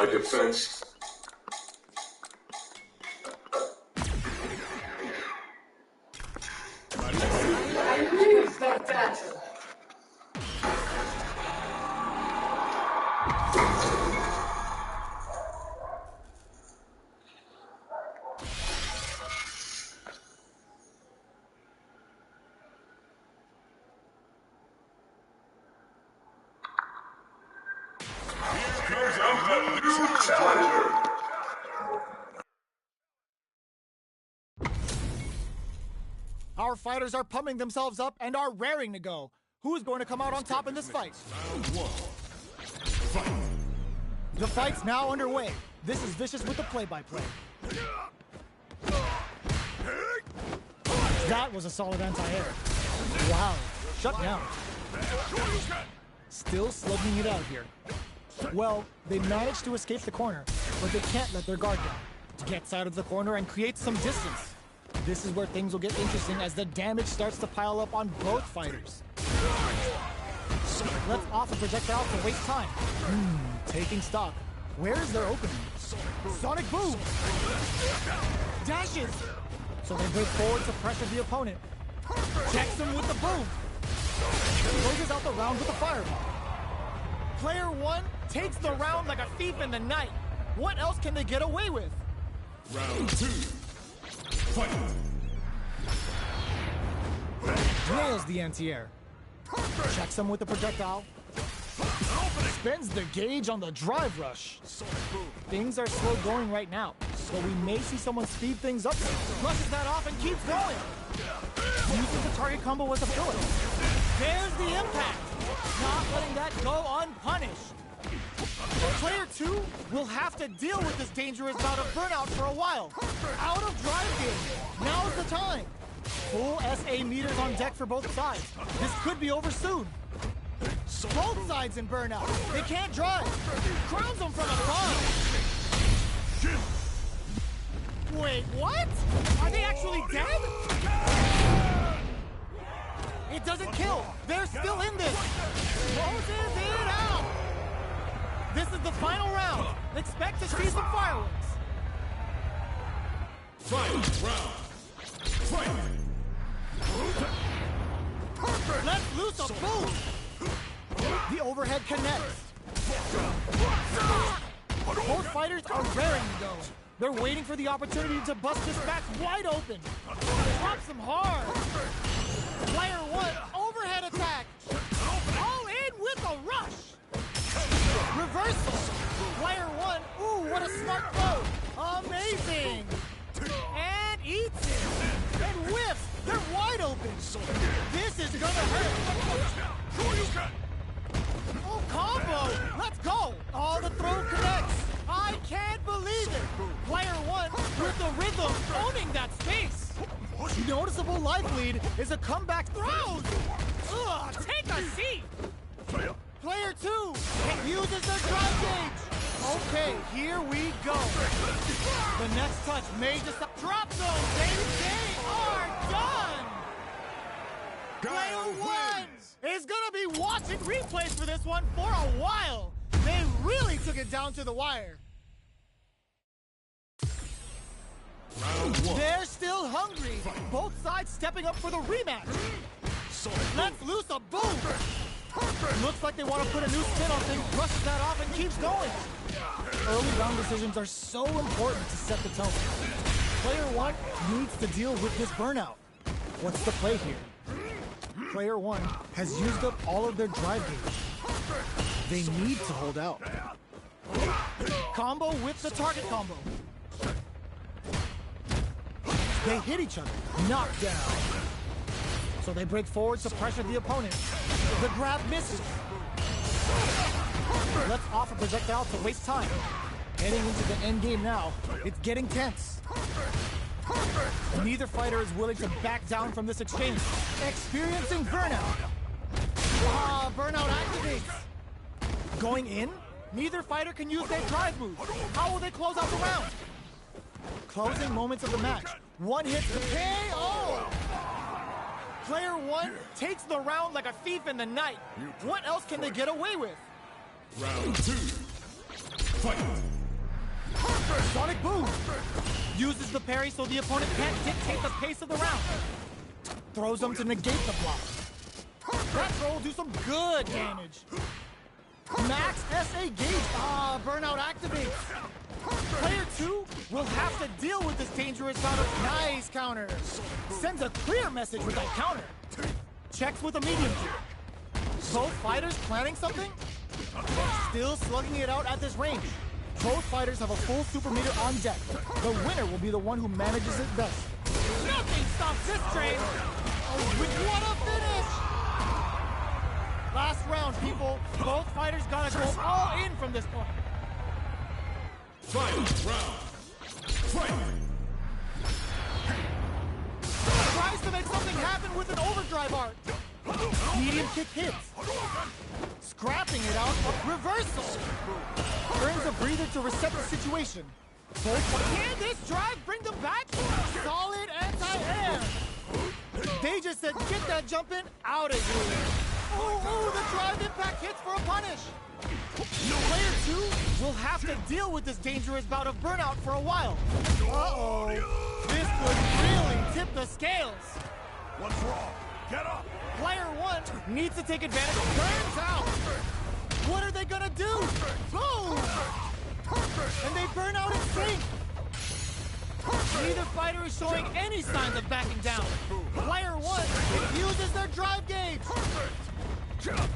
my defense. I knew spectacular. Our fighters are pumping themselves up and are raring to go. Who is going to come out on top in this fight? The fight's now underway. This is Vicious with the play-by-play. That was a solid anti-air. Wow, shut down. Still slugging it out here. Well, they managed to escape the corner, but they can't let their guard down. Gets out of the corner and creates some distance. This is where things will get interesting as the damage starts to pile up on both fighters. Let's off a projectile to waste time. Taking stock. Where is their opening? Sonic Boom! Dashes! So they break forward to pressure the opponent. Checks him with the boom. Closes out the round with a fireball. Player one takes the round like a thief in the night. What else can they get away with? Round two. Fight! Nails the anti-air. Checks him with the projectile. Spends the gauge on the drive rush. Things are slow going right now, so we may see someone speed things up. Flushes that off and keeps going. Uses the target combo as a filler. There's the impact. Not letting that go unpunished. Player 2 will have to deal with this dangerous bout of burnout for a while. Out of drive gauge. Now's the time. Full SA meters on deck for both sides. This could be over soon. Both sides in burnout. They can't drive. Crowns them from afar. Wait, what? Are they actually dead? It doesn't kill. They're still in this. Closes it out. This is the final round. Expect to see some fireworks. Fight round. Fight. Let's loose a boom. The overhead connects. Both fighters are raring to go. They're waiting for the opportunity to bust this match wide open. Drops them hard. Player one, overhead attack. All in with a rush. Reversal. Player one, ooh, what a smart throw. Amazing. And eats it. And whiffs. They're wide open. This is gonna hurt. Oh, combo. Let's go. Oh, the throw connects. I can't believe it. Player one with the rhythm, owning that space. Noticeable life lead is a comeback throws. Ugh, take a seat. Player two uses their drive gauge. Okay, here we go. The next touch may just drop zone, baby. They are done. Player one is gonna be watching replays for this one for a while. They really took it down to the wire. Round one. They're still hungry. Both sides stepping up for the rematch. Let's loose a boom. Looks like they want to put a new spin on things, brushes that off and keeps going. Early round decisions are so important to set the tone. Player one needs to deal with this burnout. What's the play here? Player one has used up all of their drive gauge. They need to hold out. Combo with the target combo. They hit each other, knocked down. So they break forward to pressure the opponent. The grab misses. Let's off a projectile to waste time. Heading into the end game now. It's getting tense. Neither fighter is willing to back down from this exchange. Experiencing burnout. Burnout activates. Going in, neither fighter can use their drive move. How will they close out the round? Closing moments of the match. One hit to KO. Player one takes the round like a thief in the night. What else can they get away with? Round two. Fight. Sonic Boom! Uses the parry so the opponent can't dictate the pace of the round. Throws them to negate the block. That throw will do some good damage. Max SA gauge. Burnout activates. Player 2 will have to deal with this dangerous bout of nice counter. Sends a clear message with that counter. Checks with a medium kick. Both fighters planning something? Still slugging it out at this range. Both fighters have a full super meter on deck. The winner will be the one who manages it best. Nothing stops this train! Oh, what a finish! Last round, people. Both fighters gotta go all in from this point. Final round. Fight! Tries to make something happen with an overdrive art. Medium kick hits. Scrapping it out, reversal. Earns a breather to reset the situation. Can this drive bring them back? Solid anti-air. They just said, get that jump in, out of here. Oh, the drive impact hits for a punish. Player 2 will have to deal with this dangerous bout of burnout for a while. Uh-oh. This could really tip the scales. What's wrong? Get up! Player 1 needs to take advantage. Turns out. What are they gonna do? Boom! And they burn out in sync. Neither fighter is showing any signs of backing down. Player 1 uses their drive gauge.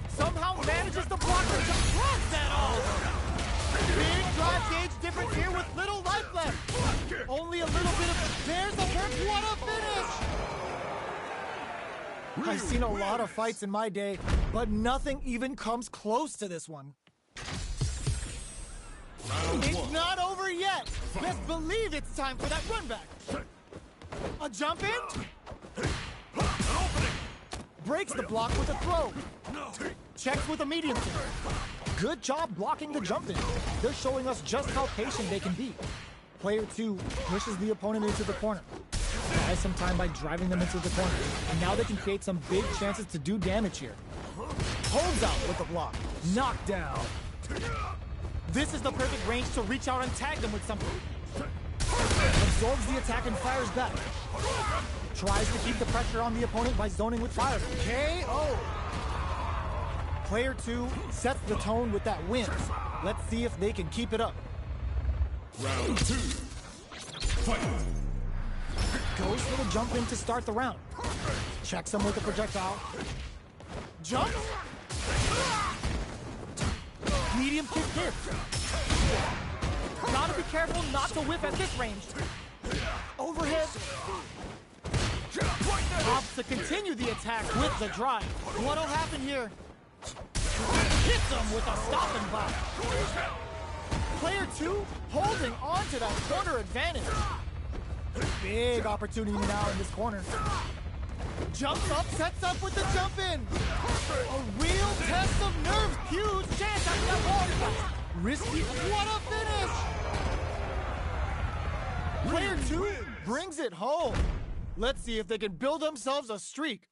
Somehow manages to block the jump. Runs that all. Big drive gauge difference here with little life left. Only a little bit of... There's the perk. What a finish! I've seen a lot of fights in my day, but nothing even comes close to this one. It's not over yet. Best believe it's time for that run back. A jump in? Breaks the block with a throw. Checks with a medium kick. Good job blocking the jump in. They're showing us just how patient they can be. Player 2 pushes the opponent into the corner. Buys some time by driving them into the corner. And now they can create some big chances to do damage here. Holds out with the block. Knockdown. This is the perfect range to reach out and tag them with something. Absorbs the attack and fires back. Tries to keep the pressure on the opponent by zoning with fire. KO! Player 2 sets the tone with that win. Let's see if they can keep it up. Round 2. Fight! Goes for the jump in to start the round. Checks him with a projectile. Jumps! Medium kick hits. Gotta be careful not to whip at this range. Overhead. Opts to continue the attack with the drive. What'll happen here? Hits him with a stop and block. Player 2 holding on to that corner advantage. Big opportunity now in this corner. Jumps up, sets up with the jump in. A real test of nerves. Huge chance at that wall. Risky. What a finish. Player 2 brings it home. Let's see if they can build themselves a streak.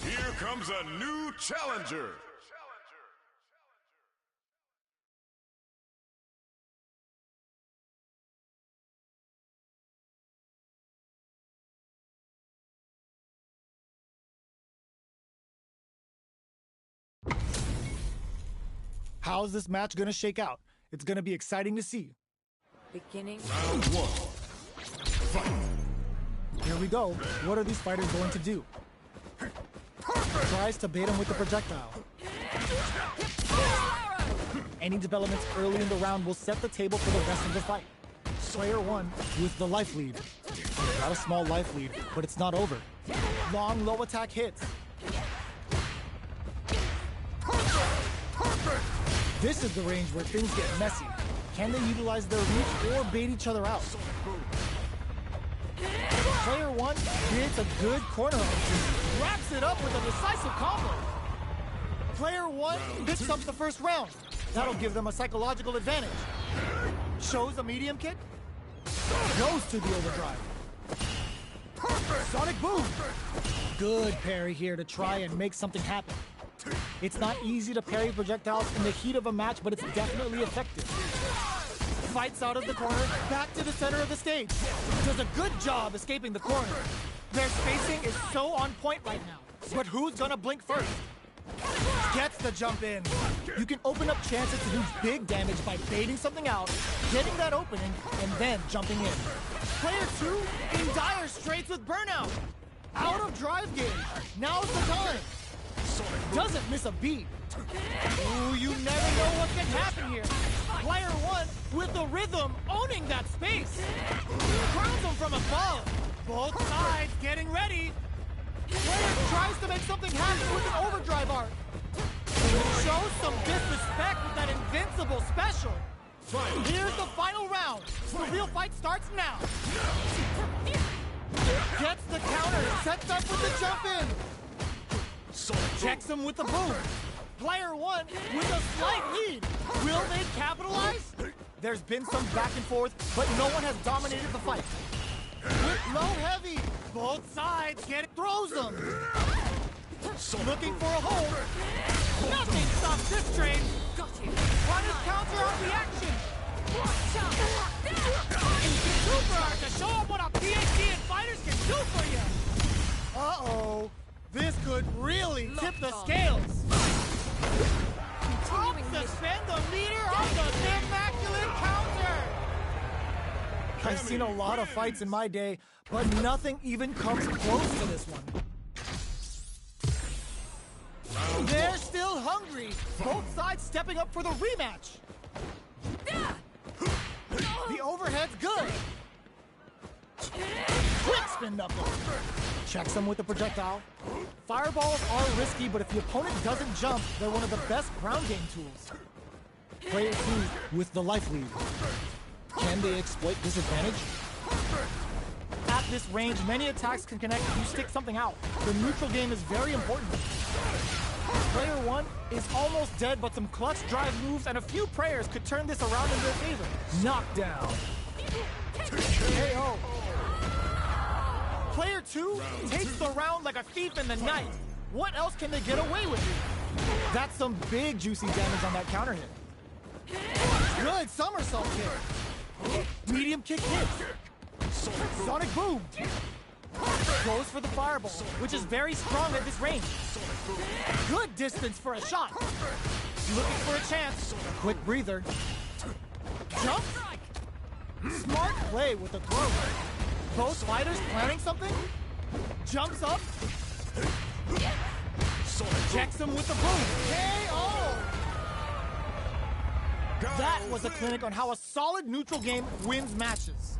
Here comes a new challenger. How's this match gonna shake out? It's gonna be exciting to see. Beginning. Round 1. Fight! Here we go. What are these fighters going to do? Tries to bait him with the projectile. Any developments early in the round will set the table for the rest of the fight. Player 1 with the life lead. Got a small life lead, but it's not over. Long low attack hits. This is the range where things get messy. Can they utilize their reach or bait each other out? Player 1 creates a good corner option. Wraps it up with a decisive combo. Player one picks up the first round. That'll give them a psychological advantage. Shows a medium kick. Goes to the overdrive. Sonic boom. Good parry here to try and make something happen. It's not easy to parry projectiles in the heat of a match, but it's definitely effective. Fights out of the corner, back to the center of the stage. Does a good job escaping the corner. Their spacing is so on point right now. But who's gonna blink first? Gets the jump in. You can open up chances to do big damage by baiting something out, getting that opening, and then jumping in. Player two in dire straits with burnout. Out of drive gauge. Now's the time. Doesn't miss a beat. Ooh, you never know what can happen here. Player one with the rhythm owning that space. Crowns him from above. Both sides getting ready. Player tries to make something happen with an overdrive arc. Shows some disrespect with that invincible special. Here's the final round. The real fight starts now. Gets the counter, sets up with the jump in. Checks him with the boom. Player one with a slight lead. Will they capitalize? There's been some back and forth, but no one has dominated the fight. With low heavy, both sides throws them. Looking for a hold. Nothing stops this train. Punish counter on reaction. Super to show up what a PhD in fighters can do for you. Uh-oh. This could really tip the scales. Suspend the meter on the immaculate counter. I've seen a lot of fights in my day, but nothing even comes close to this one. They're still hungry. Both sides stepping up for the rematch. The overhead's good. Quick spin knuckle. Checks him with the projectile. Fireballs are risky, but if the opponent doesn't jump, they're one of the best ground game tools. Player two with the life lead. Can they exploit this advantage? At this range, many attacks can connect if you stick something out. The neutral game is very important. Player one is almost dead, but some clutch drive moves and a few prayers could turn this around in their favor. Knockdown. KO. Player two takes the round like a thief in the night. What else can they get away with? That's some big juicy damage on that counter hit. Good somersault kick. Medium kick hits. Sonic boom. Goes for the fireball, which is very strong at this range. Good distance for a shot. Looking for a chance. Quick breather. Jump. Smart play with the throw. Both fighters planning something. Jumps up. Checks him with the boom. KO! That was a clinic on how a solid neutral game wins matches.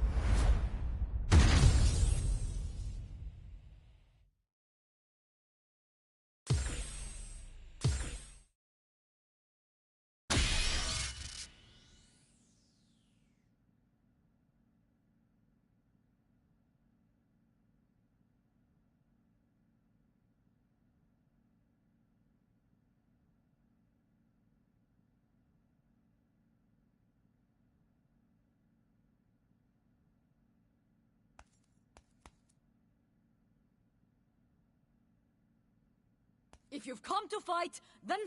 If you've come to fight, then...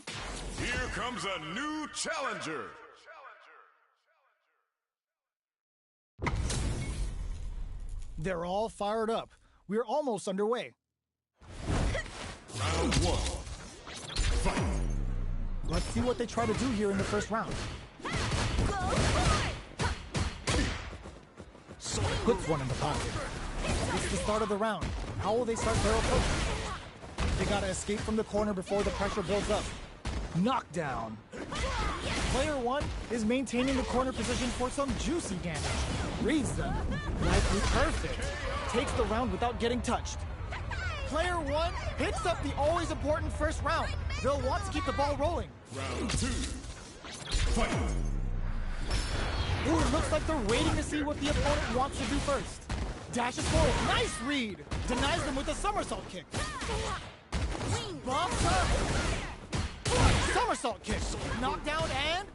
Here comes a new challenger. They're all fired up. We're almost underway. Round one. Fight. Let's see what they try to do here in the first round. Puts one in the pocket. It's the start of the round. How will they start their approach? They gotta escape from the corner before the pressure builds up. Knockdown. Player one is maintaining the corner position for some juicy damage. Reads them. Likely perfect. Takes the round without getting touched. Player one picks up the always important first round. They'll want to keep the ball rolling. Round two. Fight. Ooh, it looks like they're waiting to see what the opponent wants to do first. Dashes forward. Nice read. Denies them with a somersault kick. Bumps up. Somersault kick. Knockdown and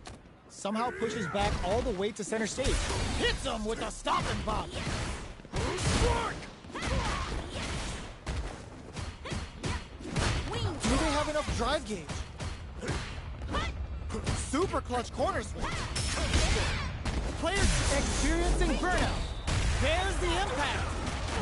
somehow pushes back all the way to center stage. Hits him with a stop and bop. Do they have enough drive gauge? Super clutch corner switch. Players experiencing burnout. There's the impact.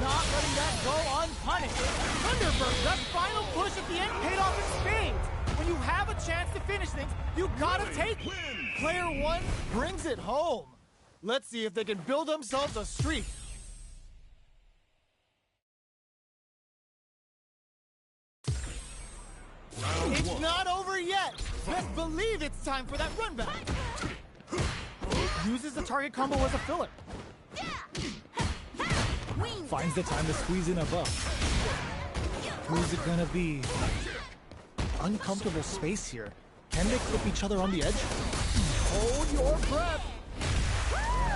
Not letting that go unpunished. Thunderbird, that final push at the end paid off in spades. When you have a chance to finish things, you gotta take it. Player one brings it home. Let's see if they can build themselves a streak. It's not over yet. Best believe it's time for that run back. Uses the target combo as a filler. Finds the time to squeeze in a buff. Who's it gonna be? Uncomfortable space here. Can they clip each other on the edge? Hold your breath.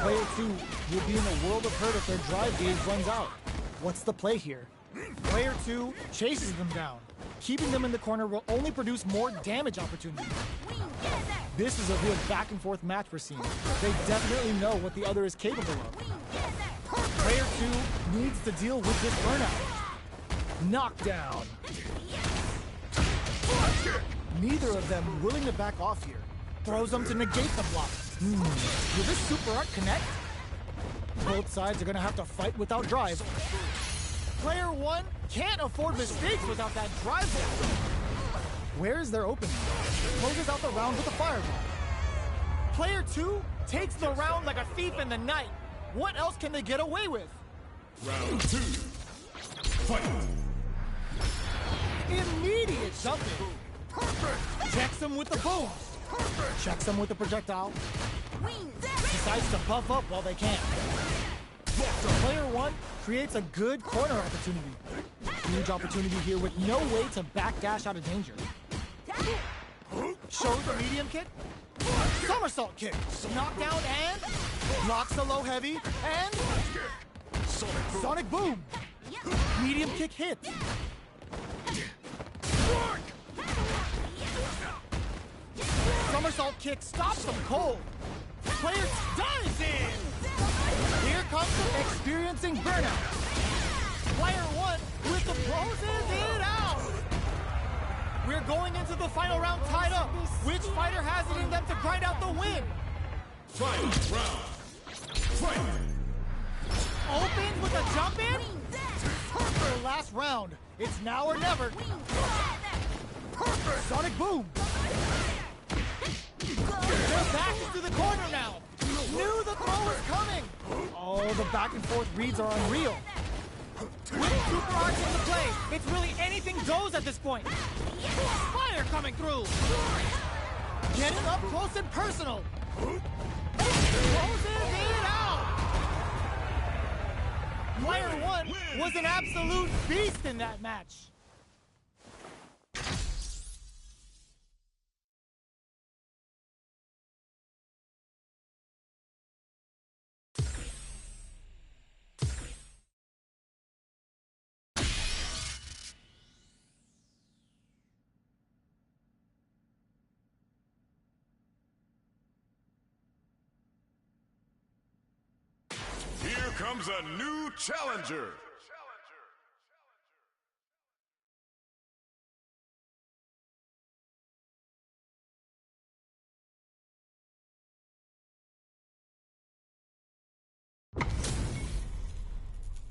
Player two will be in a world of hurt if their drive gauge runs out. What's the play here? Player two chases them down. Keeping them in the corner will only produce more damage opportunities. This is a real back and forth match we're seeing. They definitely know what the other is capable of. Player two needs to deal with this burnout. Knockdown. Neither of them willing to back off here. Throws them to negate the block. Will this super art connect? Both sides are gonna have to fight without drive. Player one can't afford mistakes without that drive down. Where is their opening? Closes out the round with a fireball. Player two takes the round like a thief in the night. What else can they get away with? Round two. Fight. Immediate jumping. Checks him with the boom. Checks him with the projectile. Decides to buff up while they can. Player one creates a good corner opportunity. Huge opportunity here with no way to backdash out of danger. Shows a medium kick. Somersault kick. Knockdown and blocks the low heavy and Sonic boom. Medium kick hits. Somersault kick stops them cold. Player dives in. Here comes the experiencing burnout. Player one with the closes it out. We're going into the final round tied up. Which fighter has it in them to grind out the win? Final round. Fight. Opens with a jump in. For the last round. It's now or never. Sonic boom. They're back into the corner now. Knew the throw was coming. Oh, the back and forth reads are unreal. With super arts into play, it's really anything goes at this point. Fire coming through. Getting up close and personal. Closes it out. Player one was an absolute beast in that match. Here comes a new challenger.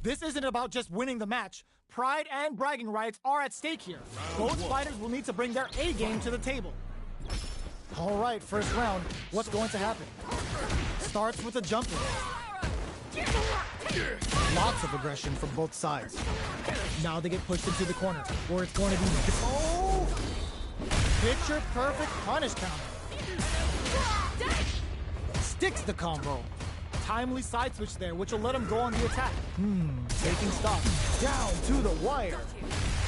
This isn't about just winning the match. Pride and bragging rights are at stake here. Both fighters will need to bring their A game to the table. All right, first round. What's going to happen? Starts with a jump in. Lots of aggression from both sides. Now they get pushed into the corner, where it's going to be... Oh! Picture perfect punish counter. Sticks the combo. Timely side switch there, which will let him go on the attack. Taking stock. Down to the wire.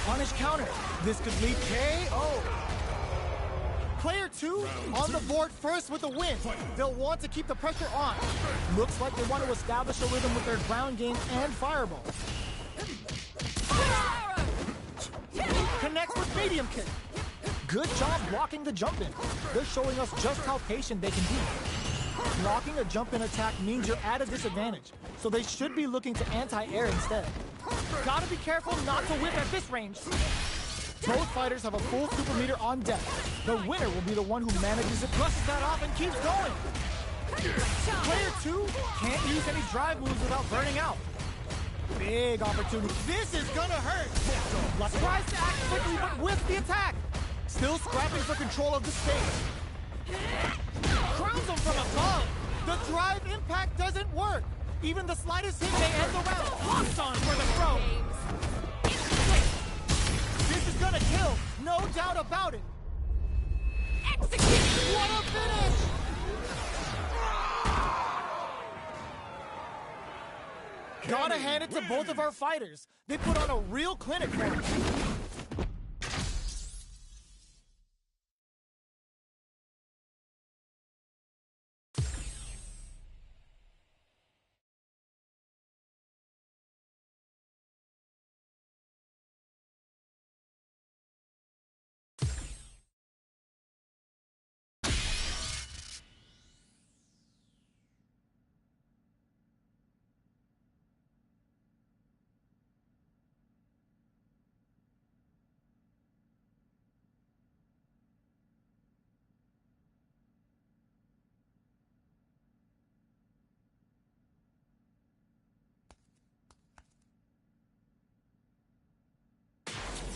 Punish counter. This could lead KO. Player two on the board first with a win. They'll want to keep the pressure on. Looks like they want to establish a rhythm with their ground game and fireball. Connects with medium kick. Good job blocking the jump-in. They're showing us just how patient they can be. Blocking a jump-in attack means you're at a disadvantage, so they should be looking to anti-air instead. Gotta be careful not to whip at this range. Both fighters have a full super meter on deck. The winner will be the one who manages it, brushes that off, and keeps going. Player 2 can't use any drive moves without burning out. Big opportunity. This is gonna hurt. Tries to act quickly, but whiffs the attack. Still scrapping for control of the stage. Crowns him from above. The drive impact doesn't work. Even the slightest hit may end the round. Locks on for the throw. This is gonna kill, no doubt about it. Execute! What a finish! Gotta hand it to both of our fighters. They put on a real clinic for us.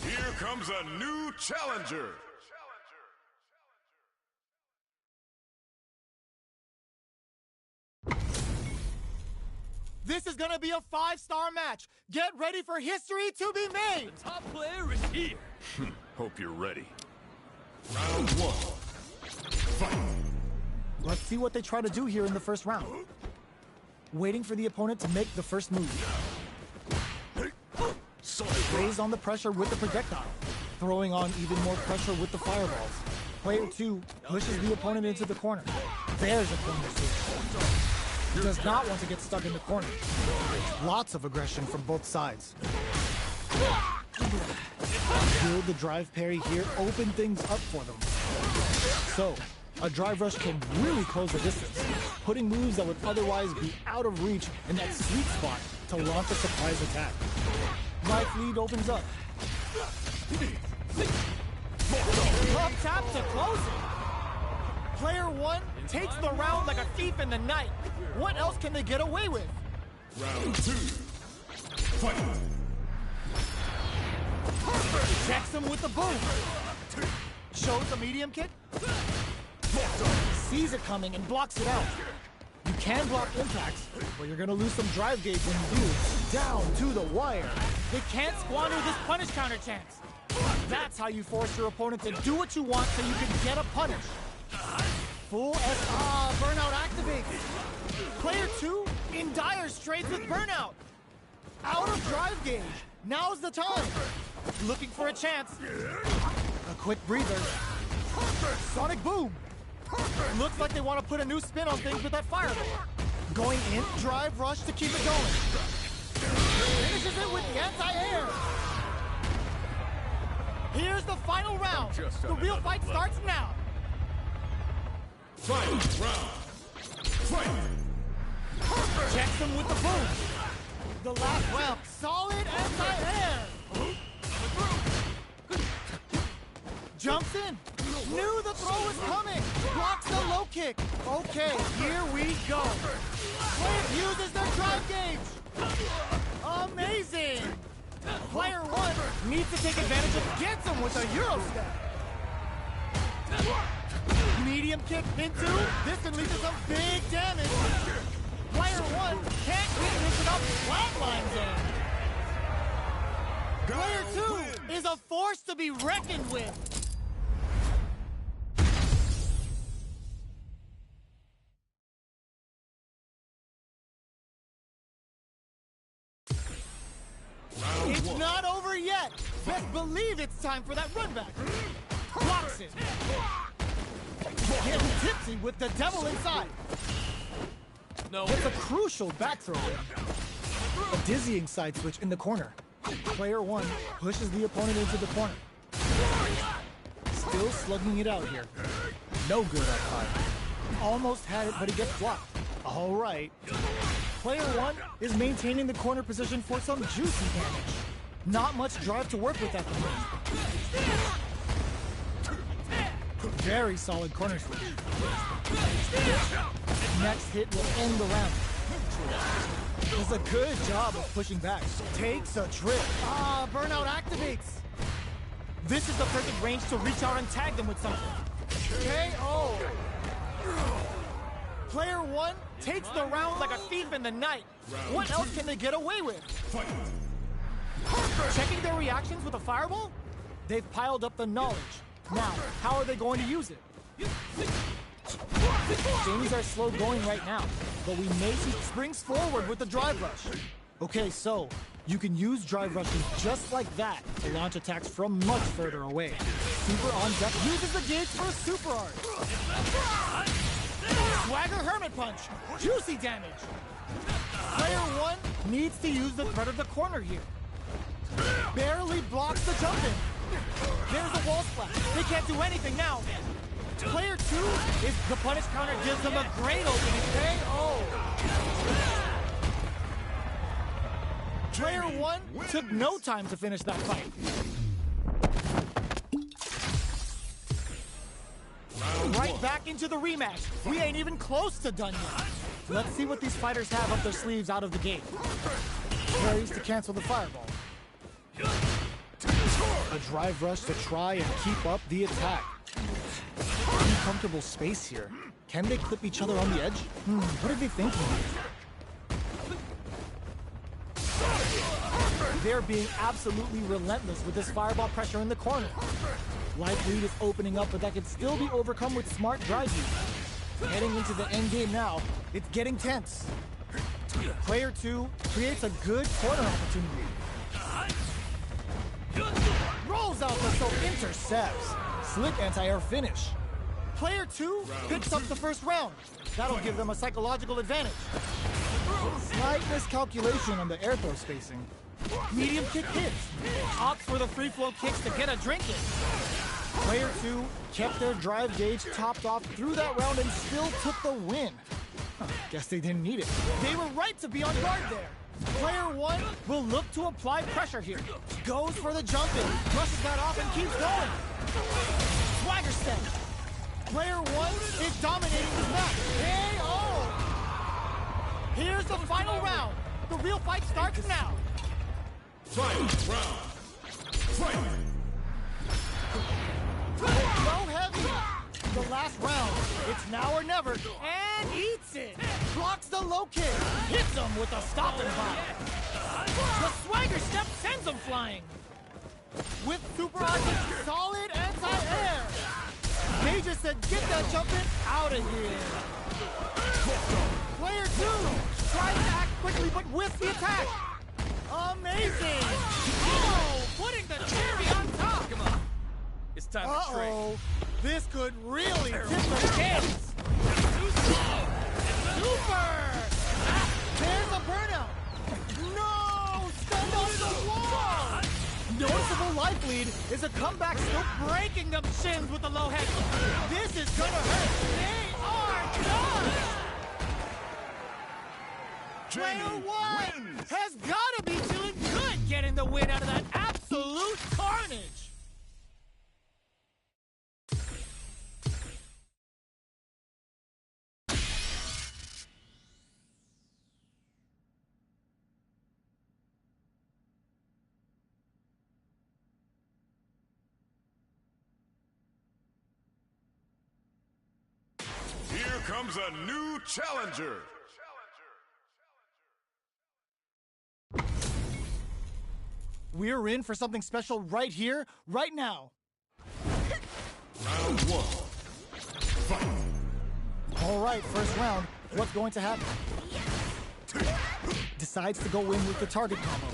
Here comes a new challenger. This is gonna be a 5-star match. Get ready for history to be made. The top player is here. Hope you're ready. Round 1. Fight. Let's see what they try to do here in the first round. Waiting for the opponent to make the first move. Raise on the pressure with the projectile. Throwing on even more pressure with the fireballs. Player 2 pushes the opponent into the corner. There's a corner switch. Does not want to get stuck in the corner. Lots of aggression from both sides. Will the drive parry here open things up for them? So, a drive rush can really close the distance, putting moves that would otherwise be out of reach in that sweet spot to launch a surprise attack. Life lead opens up. Up tap to close it. Player 1 takes the round like a thief in the night. What else can they get away with? Round 2. Fight. Checks him with the boom. Shows the medium kick. Sees it coming and blocks it out. You can block impacts, but you're gonna lose some drive gauge when you do. Down to the wire. They can't squander this punish counter chance. That's how you force your opponent to do what you want so you can get a punish. Full burnout activates. Player 2 in dire straits with burnout. Out of drive gauge. Now's the time. Looking for a chance. A quick breather. Sonic boom. Looks like they want to put a new spin on things with that fireball. Going in, drive rush to keep it going. Finishes it with the anti-air. Here's the final round. The real fight starts now. Final round. Fight. Checks him with the boom. The last round. Solid anti-air. Jumps in. Knew the throw was coming. Blocks the low kick. Okay, here we go. Player uses their drive gauge. Amazing. Player 1 needs to take advantage of gets him with a Euro step. Medium kick into. This can lead to some big damage. Player 1 can't get this without flatline zone. Player 2 is a force to be reckoned with. It's not over yet. Best believe it's time for that run back. Blocks it. Getting tipsy with the devil inside. No. It's a crucial back throw. A dizzying side switch in the corner. Player 1 pushes the opponent into the corner. still slugging it out here. No good up high. Almost had it, but he gets blocked. All right. Player 1 is maintaining the corner position for some juicy damage. Not much drive to work with at the moment. Very solid corner switch. Next hit will end the round. Does a good job of pushing back. Takes a trip. Ah, burnout activates. This is the perfect range to reach out and tag them with something. KO. Player 1 takes the round like a thief in the night. What else can they get away with? Checking their reactions with a fireball? They've piled up the knowledge. Now, how are they going to use it? Things are slow going right now, but we may see springs forward with the drive rush. Okay, so you can use drive rushes just like that to launch attacks from much further away. Super on deck uses the gauge for a super art. Swagger Hermit Punch, juicy damage. Player 1 needs to use the threat of the corner here. Barely blocks the jump in. There's a wall splash. They can't do anything now. Player 2 is the punish counter gives them a great opening. KO. Player 1 took no time to finish that fight. Right back into the rematch. We ain't even close to done yet. Let's see what these fighters have up their sleeves out of the gate. Carries to cancel the fireball. A drive rush to try and keep up the attack. Uncomfortable space here. Can they clip each other on the edge? What are they thinking? They're being absolutely relentless with this fireball pressure in the corner. Life lead is opening up, but that can still be overcome with smart drive use. Heading into the end game now, it's getting tense. Player 2 creates a good corner opportunity. Rolls out the soap, intercepts. Slick anti-air finish. Player 2 picks up the first round. That'll give them a psychological advantage. Slight miscalculation on the air throw spacing. Medium kick hits. Opts for the free flow kicks to get a drink in. Player 2 kept their drive gauge topped off through that round and still took the win. Guess they didn't need it. They were right to be on guard there. Player 1 will look to apply pressure here. Goes for the jump in, brushes that off and keeps going. Swagger step. Player 1 is dominating this match. KO! Here's the final round. The real fight starts now. Fight round. Fight. Low heavy. The last round. It's now or never. And eats it. Blocks the low kick. Hits him with a stopping block. The swagger step sends him flying. With super object, solid anti-air. They just said, get that jumping out of here. Player 2 tries to act quickly, but with the attack. Amazing. Oh, putting the cherry on top. Come on. It's time to trade. Uh-oh. This could really tip the scales. Super! There's a burnout. No! Stand on the wall! Noticeable life lead is a comeback still breaking them shins with the low head. This is gonna hurt. They are done! Player 1 has gotta be feeling good getting the win out of that absolute carnage. Here comes a new challenger. We're in for something special right here, right now. Round 1. Fight. All right, first round. What's going to happen? Decides to go in with the target combo.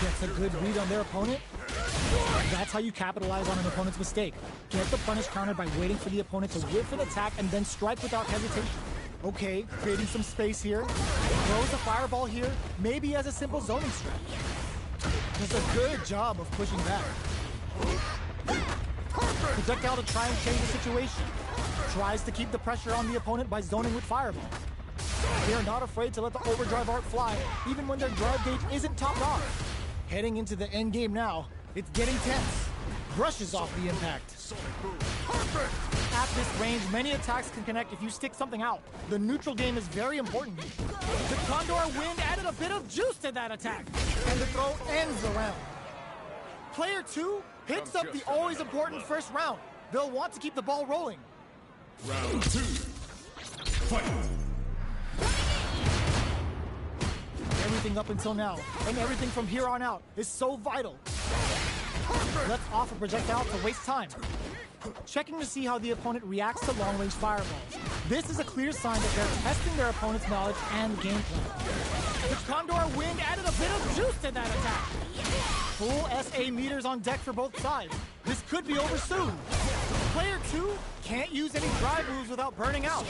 Gets a good read on their opponent. That's how you capitalize on an opponent's mistake. Get the punish counter by waiting for the opponent to whiff an attack and then strike without hesitation. Okay, creating some space here. Throws a fireball here, maybe as a simple zoning strat. Does a good job of pushing back. Projectile to try and change the situation. Tries to keep the pressure on the opponent by zoning with fireballs. They are not afraid to let the overdrive art fly, even when their drive gauge isn't topped off. Heading into the end game now, it's getting tense. Brushes off the impact. At this range, many attacks can connect if you stick something out. The neutral game is very important. The Condor Wind added a bit of juice to that attack, and the throw ends the round. Player 2 picks up the always important first round. They'll want to keep the ball rolling. Round 2. Fight! Everything up until now, and everything from here on out, is so vital. Let's off a projectile to waste time. Checking to see how the opponent reacts to long-range fireballs. This is a clear sign that they're testing their opponent's knowledge and game plan. The Condor Wind added a bit of juice to that attack. Full SA meters on deck for both sides. This could be over soon. Player 2 can't use any drive moves without burning out.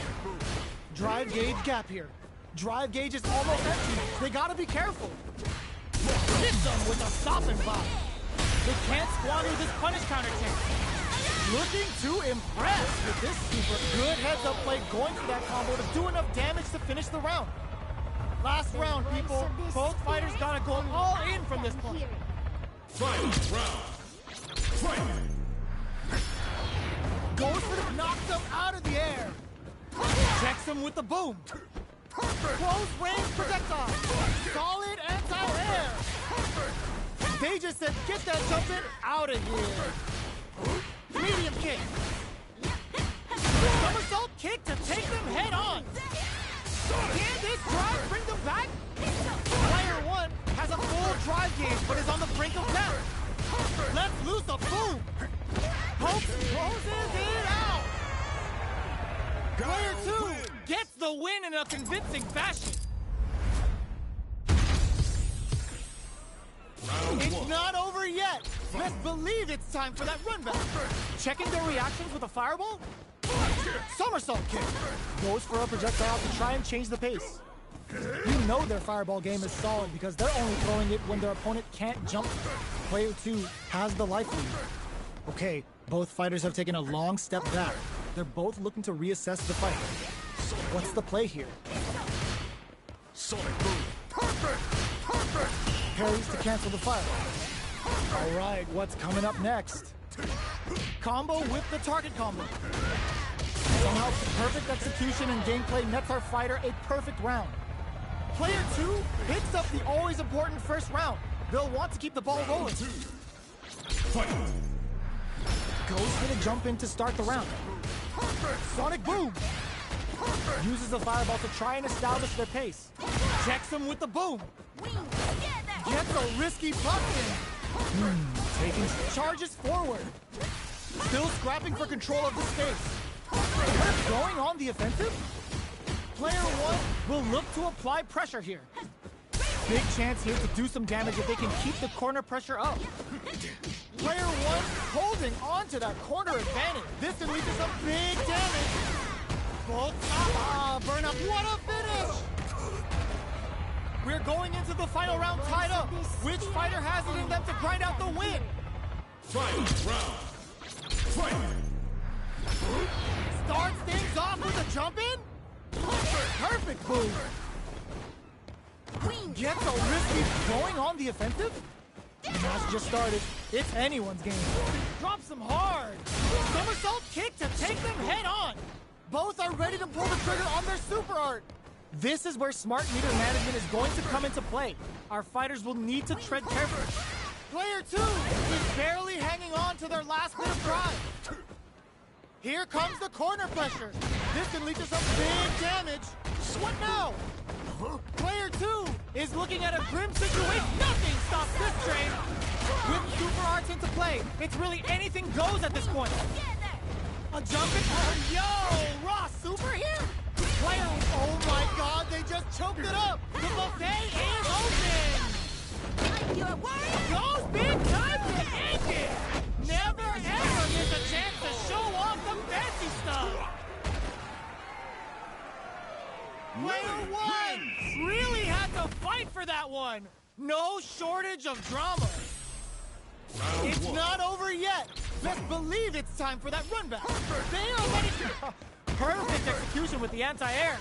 Drive gauge gap here. Drive gauge is almost empty. They gotta be careful. Hit them with a stopping block. They can't squander this punish counter chance. Looking to impress with this super good heads-up play, going for that combo to do enough damage to finish the round. Last round, people. Both fighters gotta go all in from this point. Fight round. Fight! Goes for the knock them out of the air. Checks them with the boom. Close range projectile. Solid anti-air. They just said, get that jump in out of here. Medium kick. Somersault kick to take them head on. Can this drive bring them back? Player 1 has a full drive gauge, but is on the brink of death. Let's loose a boom. Hope closes it out. Player 2 gets the win in a convincing fashion. It's not over yet. Best believe it's time for that run back. Checking their reactions with a fireball. Somersault kick. Goes for a projectile to try and change the pace. You know their fireball game is solid because they're only throwing it when their opponent can't jump. Player 2 has the life lead. Okay, both fighters have taken a long step back. They're both looking to reassess the fight. What's the play here? Sonic boom. Parries to cancel the fire. All right, what's coming up next? Combo with the target combo. Somehow perfect execution and gameplay nets our fighter a perfect round. Player 2 picks up the always important first round. They'll want to keep the ball rolling. Fight! Goes for the jump in to start the round. Sonic boom! Uses the fireball to try and establish their pace. Checks him with the boom. Gets a risky puck in. Taking charges forward. Still scrapping for control of the space. Going on the offensive? Player 1 will look to apply pressure here. Big chance here to do some damage if they can keep the corner pressure up. Player 1 holding on to that corner advantage. This can lead to some big damage. Burn up. What a finish! We're going into the final round tied up. Which fighter has it in them to grind out the win? Fight round. Fight! Starts things off with a jump in? Perfect boom. Gets a risky going on the offensive? The match just started. It's anyone's game. Drops them hard. Somersault kick to take them head on. Both are ready to pull the trigger on their super art. This is where smart meter management is going to come into play. Our fighters will need to tread carefully. Player 2 is barely hanging on to their last bit of drive. Here comes the corner pressure. This can lead to some big damage. What now? Player 2 is looking at a grim situation. Nothing stops this train. With super arts into play, it's really anything goes at this point. A jump in. Oh, yo! Raw super here? Player, oh my god, they just choked it up. The buffet is open. You're worried? Goes big time to end it. Never ever miss a chance to show off the fancy stuff. Player 1 really had to fight for that one. No shortage of drama. It's not over yet. best believe it's time for that run back. They are ready to... Perfect execution with the anti-air.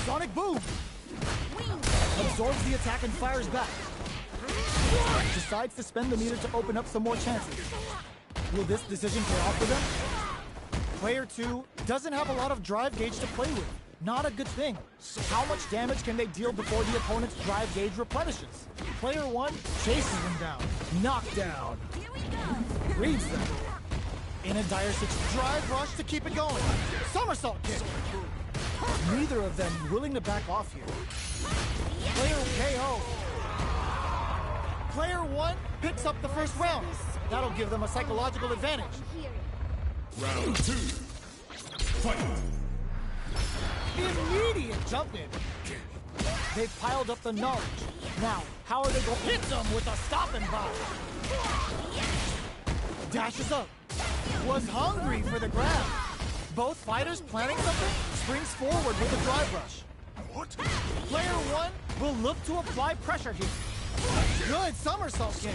Sonic boom. Absorbs the attack and fires back. Decides to spend the meter to open up some more chances. Will this decision pay off for them? Player 2 doesn't have a lot of drive gauge to play with. Not a good thing. How much damage can they deal before the opponent's drive gauge replenishes? Player 1 chases them down. Knockdown. Reads them. In a dire situation, drive rush to keep it going. Somersault kick. Neither of them willing to back off here. Player KO. Player 1 picks up the first round. That'll give them a psychological advantage. Round 2. Fight. Immediate jump in. They've piled up the knowledge. Now, how are they going to hit them with a stop and bomb? Dashes up. Was hungry for the grab. Both fighters planning something, springs forward with a drive rush. Player 1 will look to apply pressure here. Good somersault kick.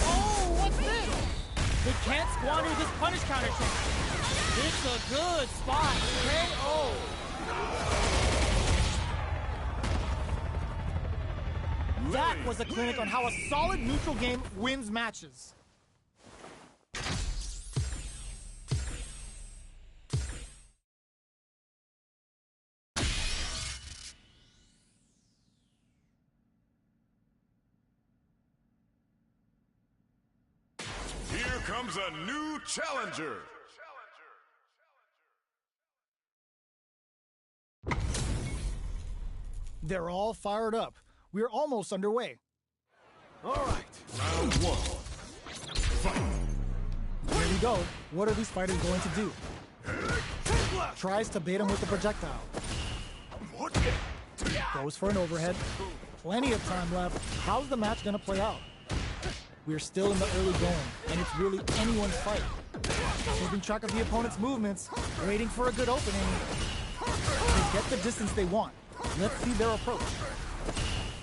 Oh, what's this? They can't squander this punish counter trick. It's a good spot. KO. That was a clinic on how a solid neutral game wins matches. Here comes a new challenger. They're all fired up. We're almost underway. All right. Round 1. Fight. Here we go. What are these fighters going to do? Tries to bait him with the projectile. Goes for an overhead. Plenty of time left. How's the match going to play out? We're still in the early going, and it's really anyone's fight. Keeping track of the opponent's movements, waiting for a good opening. They get the distance they want. Let's see their approach.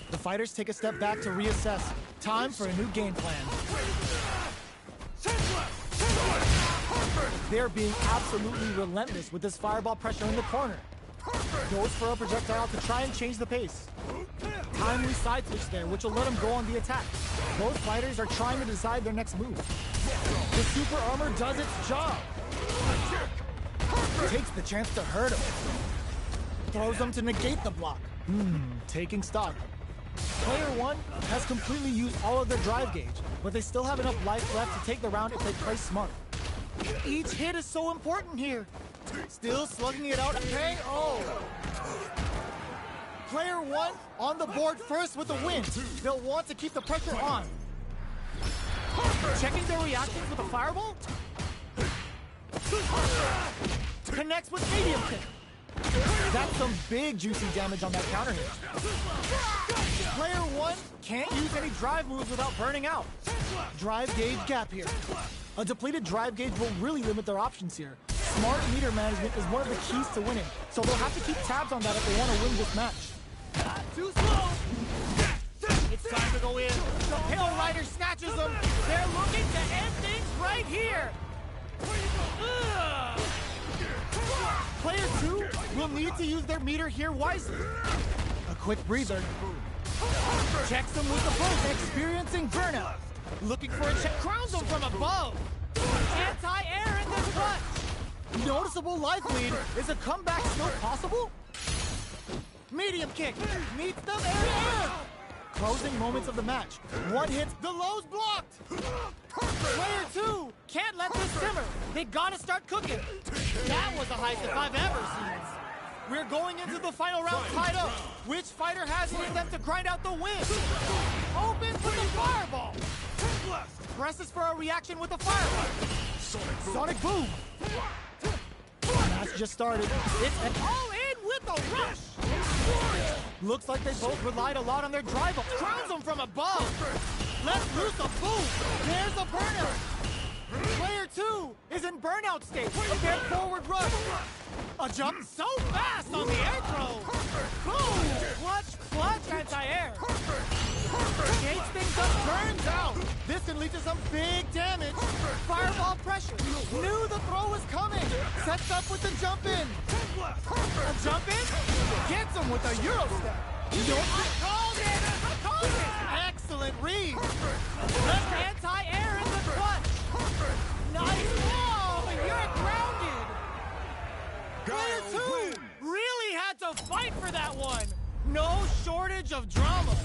The fighters take a step back to reassess. Time for a new game plan. They're being absolutely relentless with this fireball pressure in the corner. Goes for a projectile to try and change the pace. Timely side switch there, which will let him go on the attack. Both fighters are trying to decide their next move. The super armor does its job. Takes the chance to hurt him. Throws him to negate the block. Taking stock. Player 1 has completely used all of their drive gauge, but they still have enough life left to take the round if they play smart. Each hit is so important here. Still slugging it out. KO. Player 1 on the board first with the win. They'll want to keep the pressure on. Checking their reactions with a fireball. Connects with medium kick. That's some big juicy damage on that counter hit. Player 1 can't use any drive moves without burning out. Drive gauge gap here. A depleted drive gauge will really limit their options here. Smart meter management is one of the keys to winning, so they'll have to keep tabs on that if they want to win this match. Too slow! It's time to go in. The Pale Rider snatches them. They're looking to end things right here. Player 2 will need to use their meter here wisely. A quick breather. Checks them with the bolt, experiencing burnout. Looking for a check, crowns them from above. Anti-air in this clutch. Noticeable life lead. Is a comeback still possible? Medium kick. Meets them air. Closing moments of the match. One hit, the low's blocked. Player 2 can't let this simmer. They gotta start cooking. That was the highest I've ever seen. We're going into the final round tied up. Which fighter has it in them to grind out the win? Open with the fireball. Presses for a reaction with the fireball. Sonic boom. Match just started. It's an all-in with a rush. Looks like they both relied a lot on their drive. Crowns them from above. Let's loose a boom. There's a burnout. Player 2 is in burnout state. Their forward rush. A jump so fast on the air throw. Boom. Clutch, anti-air. Gates things up, burns out. This can lead to some big Big damage. Fireball pressure. Knew the throw was coming. Sets up with the jump in. A jump in? Gets him with a Euro step. Called it! Called it! Excellent read. Left anti-air in the clutch. Nice. Oh, but you're grounded. Player 2 really had to fight for that one. No shortage of drama.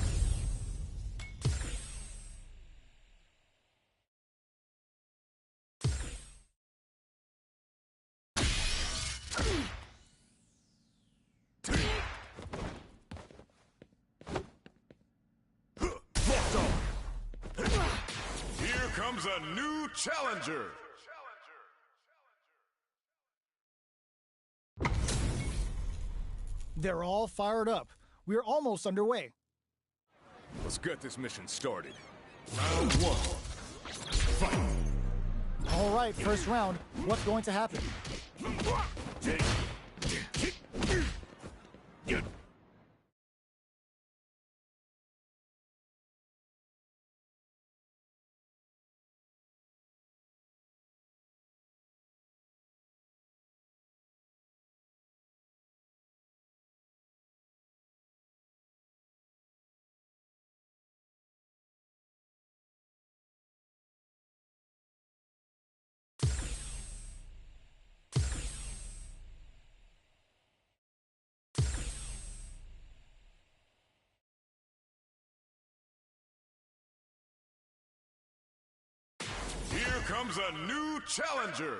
Here comes a new challenger. They're all fired up. We're almost underway. Let's get this mission started. Round 1. Fight. All right, first round. What's going to happen? Here comes a new challenger.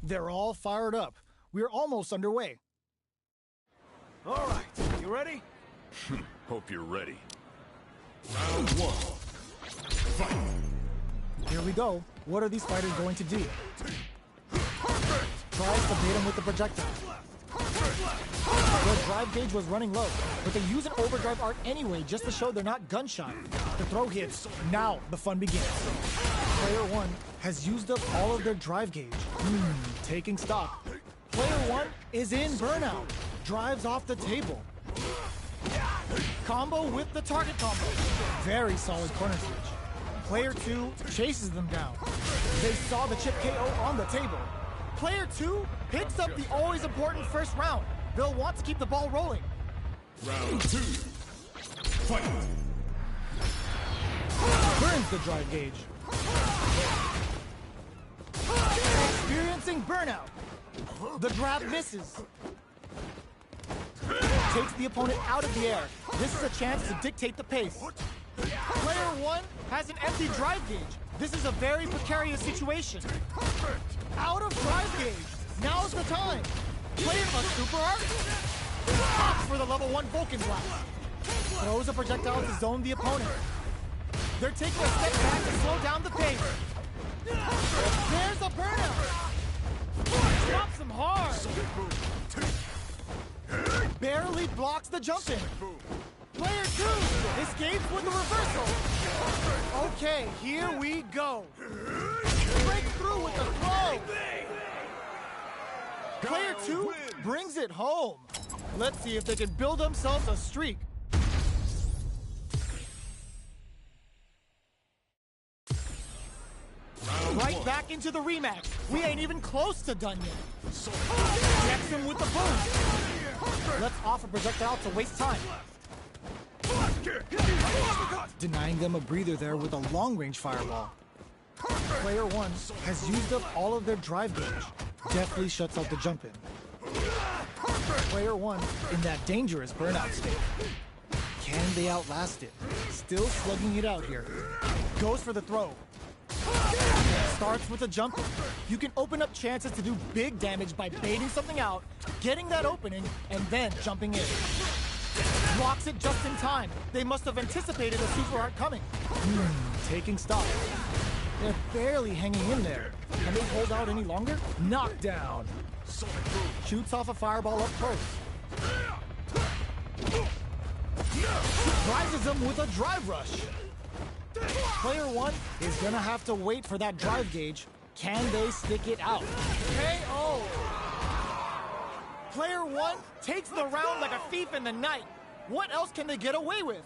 They're all fired up. We're almost underway. All right, you ready? Hope you're ready. Round 1. Fight. Here we go. What are these fighters going to do? Tries to bait him with the projectile. Their drive gauge was running low, but they use an overdrive art anyway just to show they're not gun shy. The throw hits. Now the fun begins. Player 1 has used up all of their drive gauge. Taking stock. Player 1 is in burnout. Drives off the table. Combo with the target combo. Very solid corner switch. Player 2 chases them down. They saw the chip KO on the table. Player 2 picks up the always important first round. They'll want to keep the ball rolling. Round 2. Fight. Burns the drive gauge. Experiencing burnout. The grab misses. Takes the opponent out of the air. This is a chance to dictate the pace. Player 1 has an empty drive gauge. This is a very precarious situation. Out of drive gauge. Now's the time. Player a super art. Opts for the level 1 Vulcan blast. Throws a projectile to zone the opponent. They're taking a step back to slow down the pace. There's a burnout. Drops him hard. Barely blocks the jump in. Player 2 escapes with the reversal. Okay, here we go. Break through with the throw. Player 2 brings it home. Let's see if they can build themselves a streak. Right back into the rematch. We ain't even close to done yet. Gets him with the boost. Let's offer projectile to waste time. Denying them a breather there with a long-range fireball. Player 1 has used up all of their drive gauge. Deftly shuts out the jump in. Player 1 in that dangerous burnout state. Can they outlast it? Still slugging it out here. Goes for the throw. Starts with a jump in. You can open up chances to do big damage by baiting something out, getting that opening, and then jumping in. Blocks it just in time. They must have anticipated a super art coming. Taking stock. They're barely hanging in there. Can they hold out any longer? Knockdown. Shoots off a fireball up close. surprises him with a drive rush. Player 1 is gonna have to wait for that drive gauge. Can they stick it out? KO! Player 1 takes the round like a thief in the night. What else can they get away with?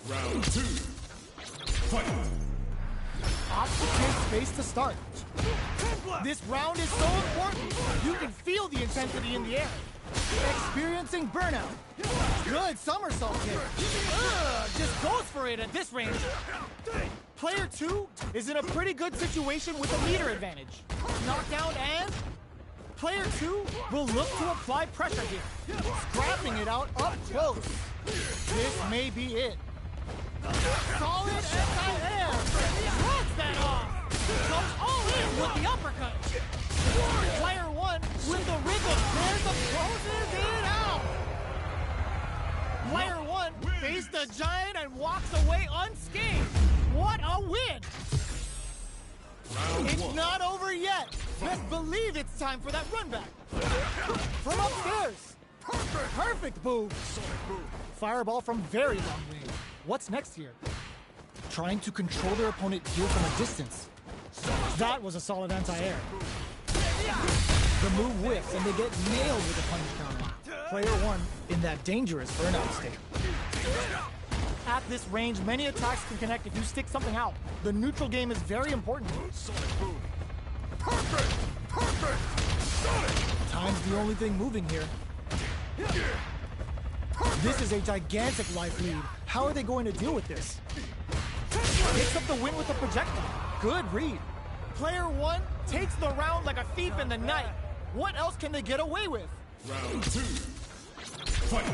Round 2. Fight! Opposite takes space to start. This round is so important. You can feel the intensity in the air. Experiencing burnout. Good somersault kick. Just goes for it at this range. Player 2 is in a pretty good situation with a meter advantage. Knockdown and... Player 2 will look to apply pressure here. Scrapping it out up close. This may be it. Solid anti-air. Drops that off. Goes all in with the uppercut. Player 1 with the rhythm. There's the closes it out. Player 1 faced the giant and walks away unscathed. What a win! It's not over yet. Best believe it's time for that run back. From upstairs. Perfect move. Fireball from very long range. What's next here? Trying to control their opponent here from a distance. That was a solid anti-air. The move whiffs and they get nailed with a punish counter. Player 1 in that dangerous burnout state. At this range, many attacks can connect if you stick something out. The neutral game is very important. Time's the only thing moving here. This is a gigantic life lead. How are they going to deal with this? Picks up the win with a projectile. Good read. Player 1 takes the round like a thief in the night. What else can they get away with? Round 2. Fight!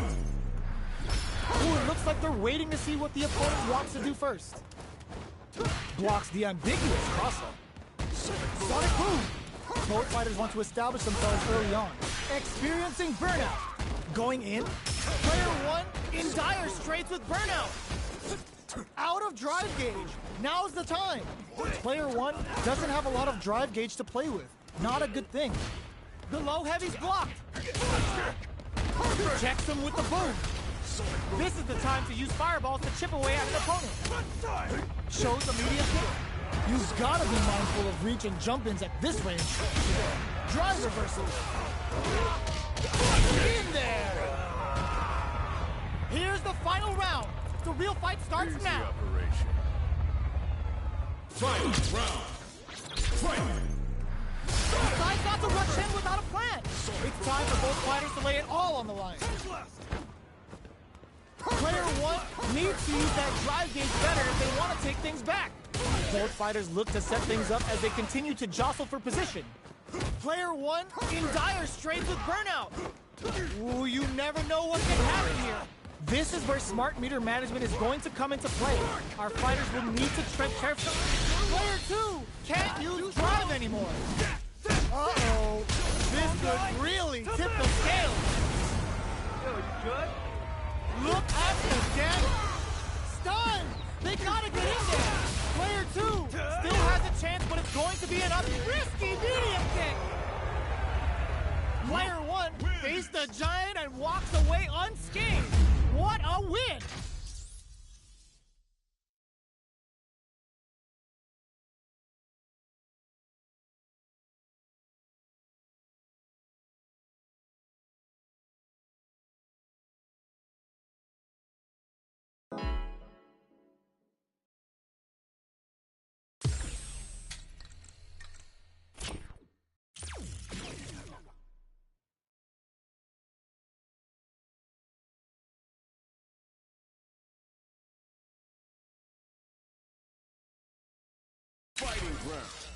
Ooh, it looks like they're waiting to see what the opponent wants to do first. Blocks the ambiguous cross-up. Sonic boom! Both fighters want to establish themselves early on. Experiencing burnout. Going in. Player 1 in dire straits with burnout. Out of drive gauge. Now's the time. Player 1 doesn't have a lot of drive gauge to play with. Not a good thing. The low heavy's blocked. Checks him with the boom. This is the time to use fireballs to chip away at an opponent. Shows immediate hit. You've got to be mindful of reach and jump-ins at this range. Drive reversal. In there! Here's the final round. The real fight starts Here's now. the operation. Fight round. Fight! Decides not to rush in without a plan. It's time for both fighters to lay it all on the line. Player 1 needs to use that drive gauge better if they want to take things back. Both fighters look to set things up as they continue to jostle for position. Player 1 in dire straits with burnout. Ooh, you never know what can happen here. This is where smart meter management is going to come into play. Our fighters will need to tread carefully. Player 2 can't use drive anymore. Uh-oh. This could really tip the scale. Yo, you good? Look at the damage. Stun! They gotta get in there. Player 2 still has a chance, but it's going to be an risky medium kick. Player 1 faced the giant and walks away unscathed. What a win! Fighting ground.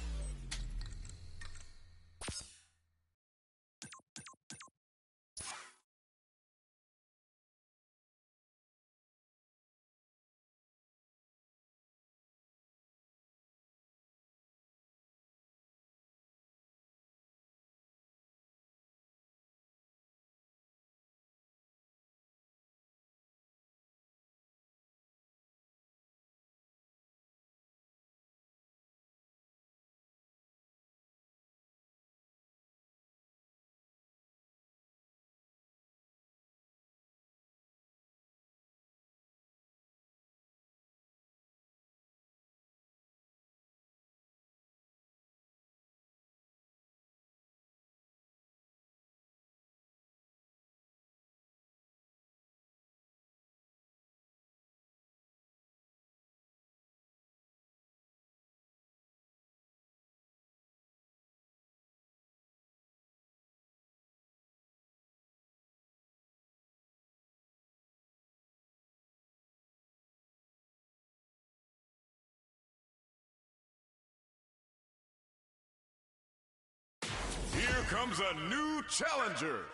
comes a new challenger.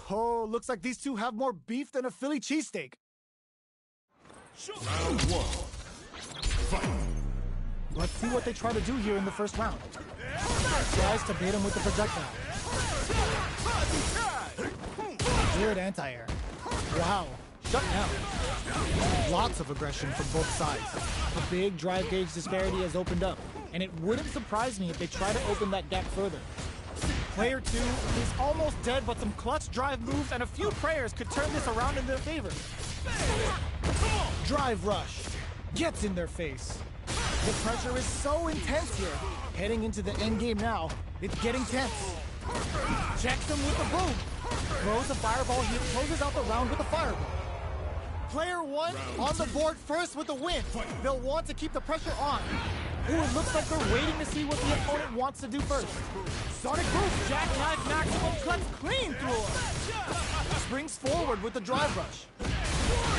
Oh, looks like these two have more beef than a Philly cheesesteak. Round one. Fight. Let's see what they try to do here in the first round. Tries to bait him with the projectile. Good anti-air. Wow, shut down. Lots of aggression from both sides. A big drive gauge disparity has opened up, and it wouldn't surprise me if they try to open that gap further. Player 2 is almost dead, but some clutch drive moves and a few prayers could turn this around in their favor. Drive rush. Gets in their face. The pressure is so intense here. Heading into the end game now, it's getting tense. Checks him with the boom. Throws a fireball here, closes out the round with a fireball. Player 1 on the board first with the win. They'll want to keep the pressure on. Ooh, it looks like they're waiting to see what the opponent wants to do first. Sonic Boom, jackknife maximum cuts clean through him. Springs forward with the drive rush.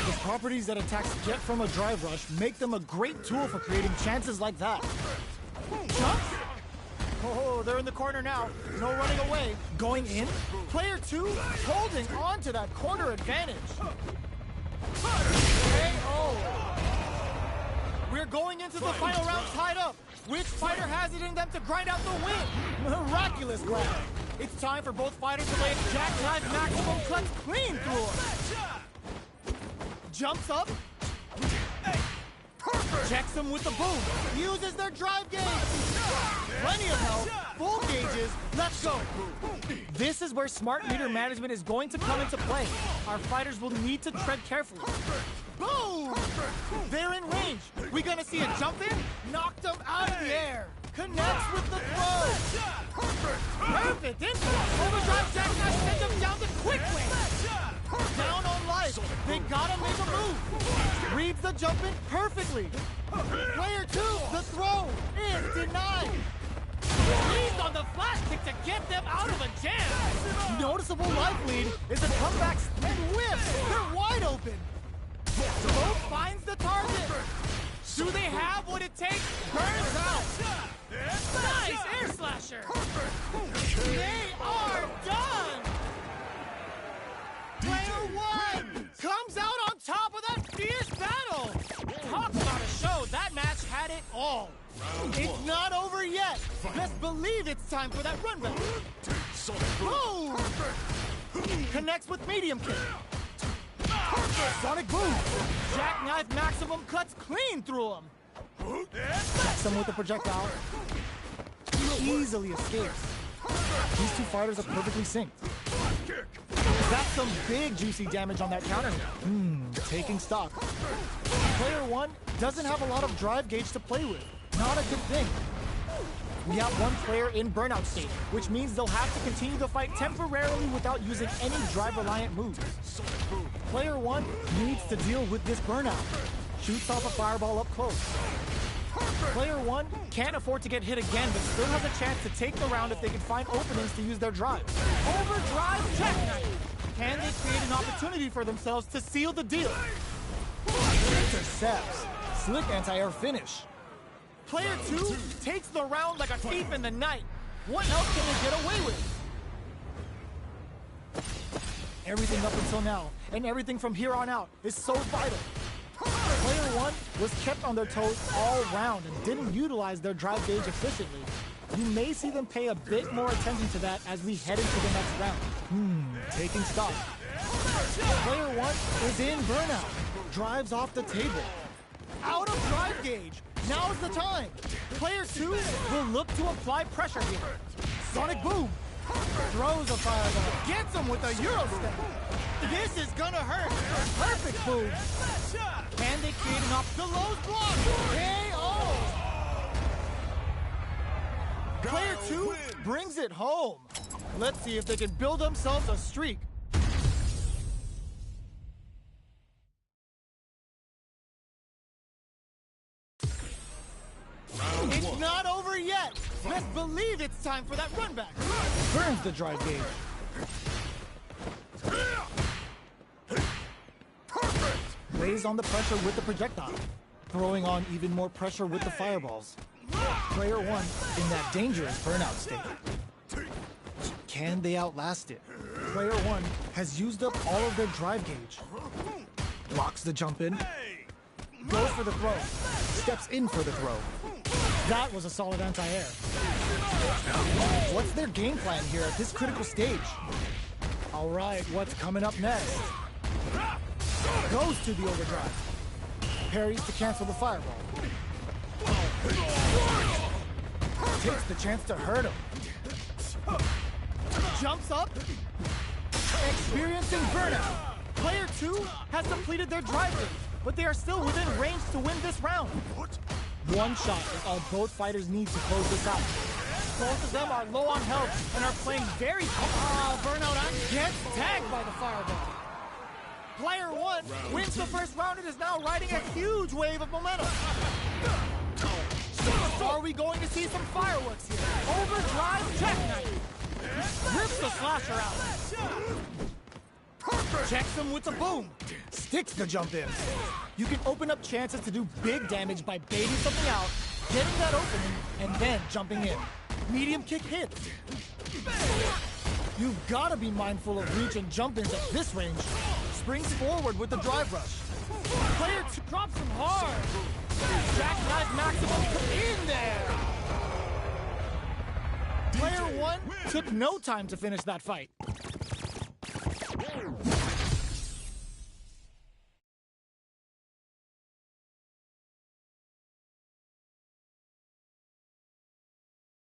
The properties that attacks get from a drive rush make them a great tool for creating chances like that. Jumps? Oh, they're in the corner now. No running away. Going in. Player 2 holding on to that corner advantage. KO. We're going into the final round tied up. Which fighter has it in them to grind out the win? Miraculous grab. It's time for both fighters to lay jackknife maximum cuts clean through him. Jumps up. Checks him with the boom. Uses their drive gauge. Plenty of health. Full gauges. Let's go. This is where smart meter management is going to come into play. Our fighters will need to tread carefully. Boom! They're in range. We gonna see a jump in? Knocked him out of the air. Connects with the throw. Perfect influence. Overdrive jackknife sends him down the quick way. Down on life. They gotta make a move. Reads the jump in perfectly. Player 2, the throw is denied. Leads on the flash kick to get them out of a jam. Noticeable life lead is a comeback and whips. They're wide open. Both finds the target. Do they have what it takes? Burns out. Nice air slasher. They are done. Player 1 comes out on top of that fierce battle. Talk about a show. That match had it all. It's not over yet. Best believe it's time for that run back. Boom! Connects with medium kick. Sonic Boom! Jackknife maximum cuts clean through him. Checks him with a projectile. Easily escapes. These two fighters are perfectly synced. That's some big juicy damage on that counter. Taking stock. Player 1 doesn't have a lot of drive gauge to play with. Not a good thing. We have one player in burnout state, which means they'll have to continue the fight temporarily without using any drive-reliant moves. Player 1 needs to deal with this burnout. Shoots off a fireball up close. Player 1 can't afford to get hit again, but still has a chance to take the round if they can find openings to use their drive. Overdrive jackknife! Can they create an opportunity for themselves to seal the deal? Intercepts. Slick anti-air finish. Player 2 takes the round like a thief in the night. What else can they get away with? Everything up until now, and everything from here on out, is so vital. Player 1 was kept on their toes all round and didn't utilize their drive gauge efficiently. You may see them pay a bit more attention to that as we head into the next round. Taking stock. Player 1 is in burnout. Drives off the table. Out of drive gauge. Now's the time. Player 2 will look to apply pressure here. Sonic Boom. Throws a fireball. Gets him with a Euro step. This is gonna hurt. Perfect boom. Can they create an Delos block? KO. Player 2 brings it home. Let's see if they can build themselves a streak. It's not over yet. Best believe it's time for that run back. Burns the drive gauge. Lays on the pressure with the projectile. throwing on even more pressure with the fireballs. Player 1 in that dangerous burnout state. Can they outlast it? Player 1 has used up all of their drive gauge. Blocks the jump in. Goes for the throw. Steps in for the throw. That was a solid anti-air. What's their game plan here at this critical stage? All right, what's coming up next? Goes to the overdrive. Parries to cancel the fireball. Takes the chance to hurt him. Jumps up. Experiencing burnout. Player 2 has depleted their drive gauge, but they are still within range to win this round. One shot is all both fighters need to close this out. Both of them are low on health and are playing very... burnout gets tagged by the fireball. Player 1 wins the first round and is now riding a huge wave of momentum. Are we going to see some fireworks here? Overdrive jackknife. Rips the slasher out. Checks him with the boom. Sticks the jump in. You can open up chances to do big damage by baiting something out, getting that opening, and then jumping in. Medium kick hits. You've got to be mindful of reach and jump-ins at this range. Springs forward with the drive rush. Player 2 drops him hard. Jackknife maximum in there. Player 1 took no time to finish that fight.